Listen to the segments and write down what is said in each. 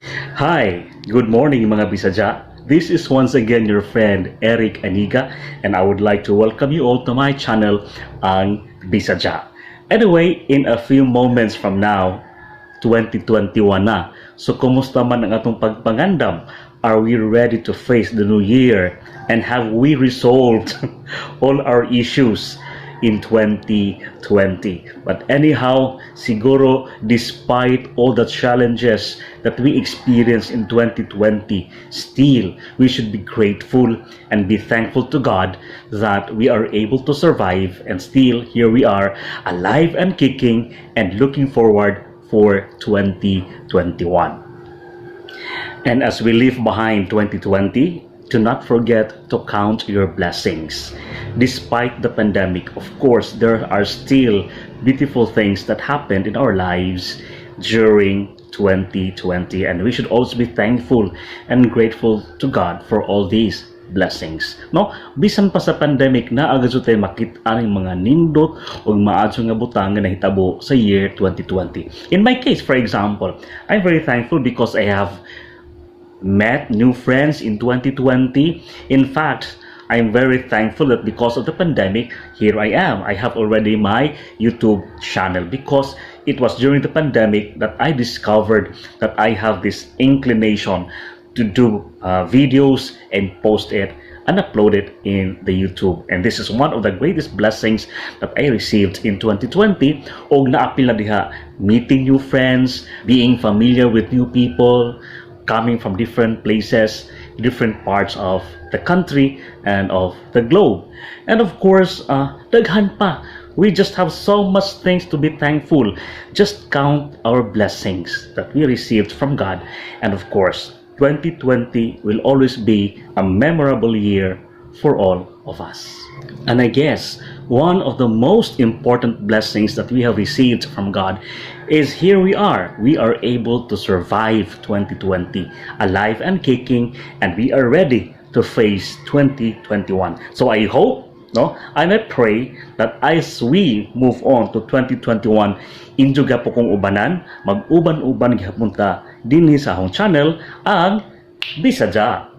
Hi, good morning mga Bisadya. This is once again your friend Eric Aniga and I would like to welcome you all to my channel, Ang Bisadya. Anyway, in a few moments from now, 2021 na. So kumusta man ang atong pagpangandam? Are we ready to face the new year? And have we resolved all our issues in 2020? But anyhow, siguro despite all the challenges that we experienced in 2020, still we should be grateful and be thankful to God that we are able to survive, and still here we are alive and kicking and looking forward for 2021. And as we leave behind 2020, do not forget to count your blessings. Despite the pandemic, of course, there are still beautiful things that happened in our lives during 2020, and we should also be thankful and grateful to God for all these blessings. No, bisan pa sa pandemic na agad tay makita ang mga nindot o maadso nga butang nga nahitabo sa year 2020. In my case, for example, I'm very thankful because I have met new friends in 2020. In fact, I'm very thankful that because of the pandemic, here I am. I have already my YouTube channel because it was during the pandemic that I discovered that I have this inclination to do videos and post it and upload it in the YouTube. And this is one of the greatest blessings that I received in 2020. Og naapil na diha, meeting new friends, being familiar with new people, coming from different places, different parts of the country and of the globe. And of course, daghan pa. We just have so much things to be thankful. Just count our blessings that we received from God. And of course, 2020 will always be a memorable year for all of us. And I guess one of the most important blessings that we have received from God is here we are. We are able to survive 2020 alive and kicking, and we are ready to face 2021. So I hope, and I pray that as we move on to 2021, injo po kong ubanan, mag-uban-uban gihapon ta dinhi sa akong channel, ang Bisadya.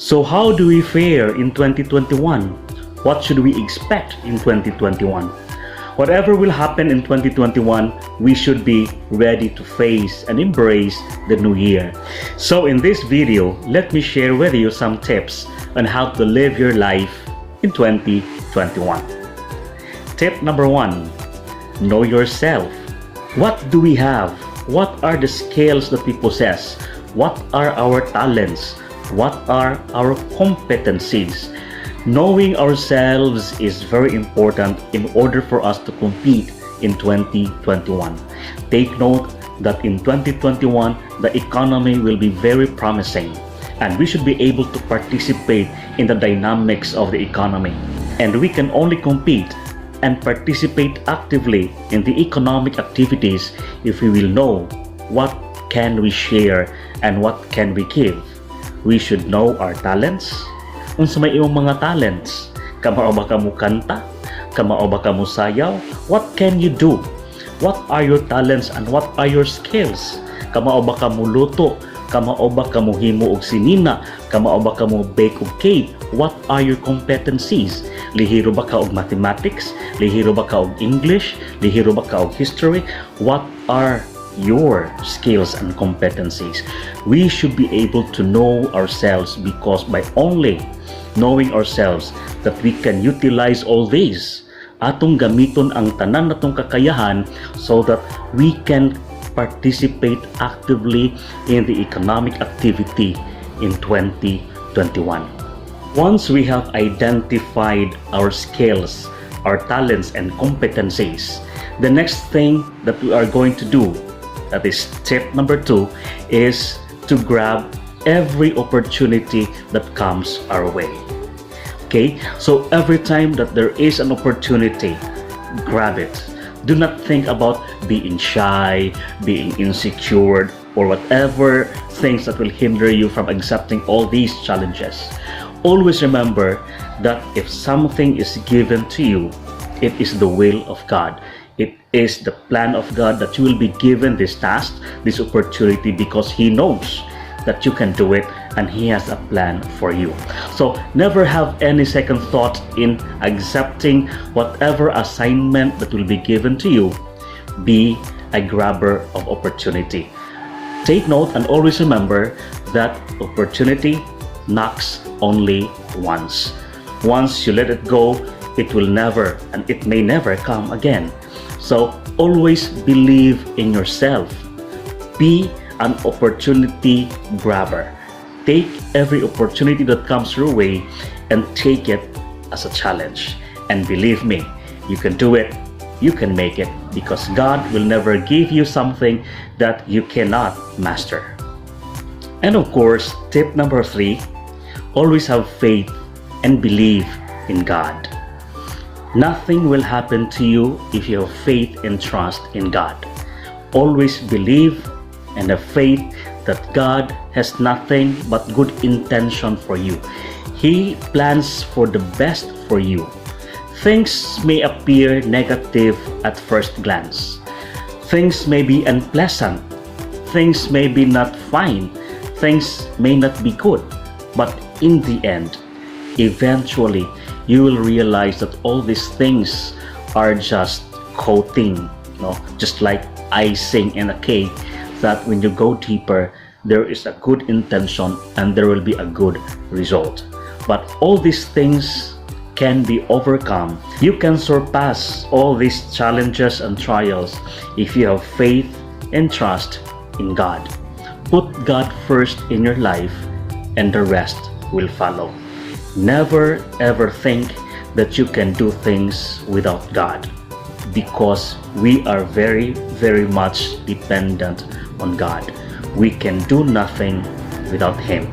So how do we fare in 2021? What should we expect in 2021? Whatever will happen in 2021, we should be ready to face and embrace the new year. So in this video, let me share with you some tips on how to live your life in 2021. Tip number 1, know yourself. What do we have? What are the skills that we possess? What are our talents? What are our competencies? Knowing ourselves is very important in order for us to compete in 2021. Take note that in 2021, the economy will be very promising, and we should be able to participate in the dynamics of the economy. And we can only compete and participate actively in the economic activities if we will know what can we share and what can we give. We should know our talents. Unsa may imong mga talents? Kamao ba kamo kanta? Kamao ba kamo sayaw? What can you do? What are your talents and what are your skills? Kamao ba kamo luto? Kamao ba kamo himo og sinina? Kamao ba kamo bake og cake? What are your competencies? Lihiro ba ka og mathematics? Lihiro ba ka og English? Lihiro ba ka og history? What are your skills and competencies? We should be able to know ourselves, because by only knowing ourselves that we can utilize all these, atong gamiton ang tanan natong kakayahan so that we can participate actively in the economic activity in 2021. Once we have identified our skills, our talents and competencies, the next thing that we are going to do, that is tip number 2, is to grab every opportunity that comes our way. Okay, so every time that there is an opportunity, grab it. Do not think about being shy, being insecure. or whatever things that will hinder you from accepting all these challenges. Always remember that if something is given to you, it is the will of God. It is the plan of God that you will be given this task, this opportunity, because He knows that you can do it and He has a plan for you. So never have any second thought in accepting whatever assignment that will be given to you. Be a grabber of opportunity. Take note and always remember that opportunity knocks only once. Once you let it go, it will never and it may never come again. So always believe in yourself. Be an opportunity grabber. Take every opportunity that comes your way and take it as a challenge. And believe me, you can do it, you can make it, because God will never give you something that you cannot master. And of course, tip number 3, always have faith and believe in God. Nothing will happen to you if you have faith and trust in God. Always believe and have faith that God has nothing but good intention for you. He plans for the best for you. Things may appear negative at first glance. Things may be unpleasant. Things may be not fine. Things may not be good. But in the end, eventually, you will realize that all these things are just coating, just like icing in a cake, that when you go deeper, there is a good intention and there will be a good result. But all these things can be overcome. You can surpass all these challenges and trials if you have faith and trust in God. Put God first in your life and the rest will follow. Never ever think that you can do things without God, because we are very, very much dependent on God. We can do nothing without Him.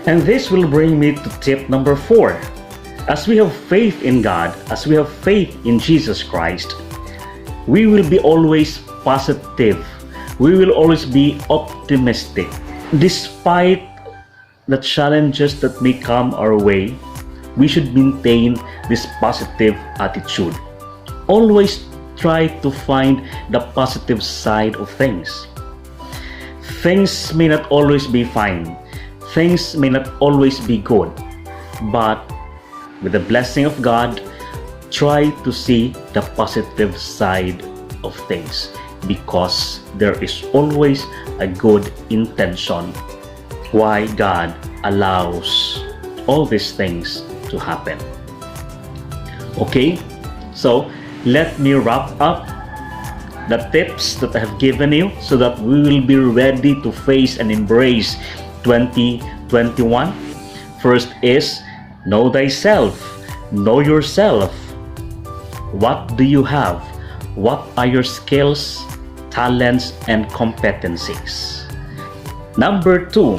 And this will bring me to tip number 4. As we have faith in God, as we have faith in Jesus Christ, we will be always positive. We will always be optimistic. Despite the challenges that may come our way, we should maintain this positive attitude. Always try to find the positive side of things. Things may not always be fine. Things may not always be good. But with the blessing of God, try to see the positive side of things, because there is always a good intention why God allows all these things to happen. Okay, so let me wrap up the tips that I have given you so that we will be ready to face and embrace 2021. First is know thyself, know yourself. What do you have? What are your skills, talents, and competencies? Number 2,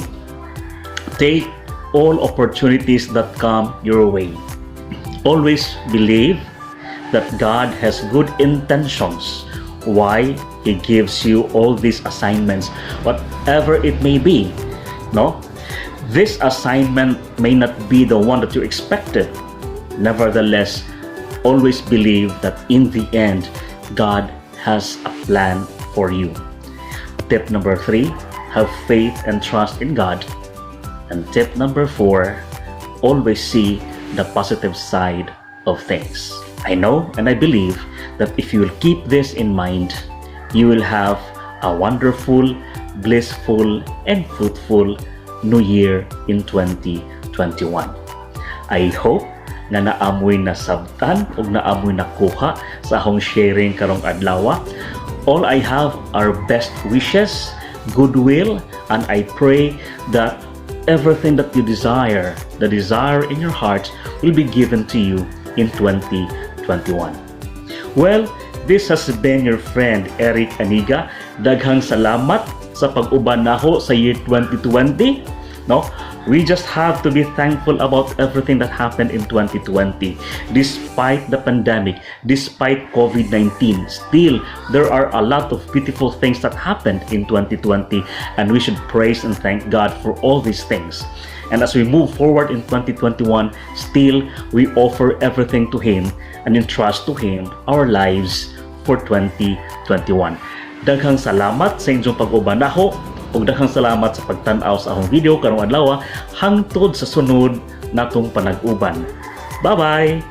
take all opportunities that come your way. Always believe that God has good intentions why He gives you all these assignments, whatever it may be. This assignment may not be the one that you expected. Nevertheless, always believe that in the end, God has a plan for you. Tip number 3, have faith and trust in God. And tip number 4, always see the positive side of things. I know and I believe that if you will keep this in mind, you will have a wonderful, blissful, and fruitful New Year in 2021. I hope na naamoy nasabtan o naamoy nakuha sa akong sharing karong adlaw. All I have are best wishes, goodwill, and I pray that everything that you desire, the desire in your heart, will be given to you in 2021. Well, this has been your friend Eric Aniga. Daghang salamat sa pag-uban naho sa year 2020. We just have to be thankful about everything that happened in 2020. Despite the pandemic, despite COVID-19, still there are a lot of beautiful things that happened in 2020, and we should praise and thank God for all these things. And as we move forward in 2021, still we offer everything to Him and entrust to Him our lives for 2021. Daghang salamat sa inyong pag-ubanaho ug daghang salamat sa pagtan-aw sa akong video karong adlaw hangtod sa sunod natong panag-uban. Bye-bye!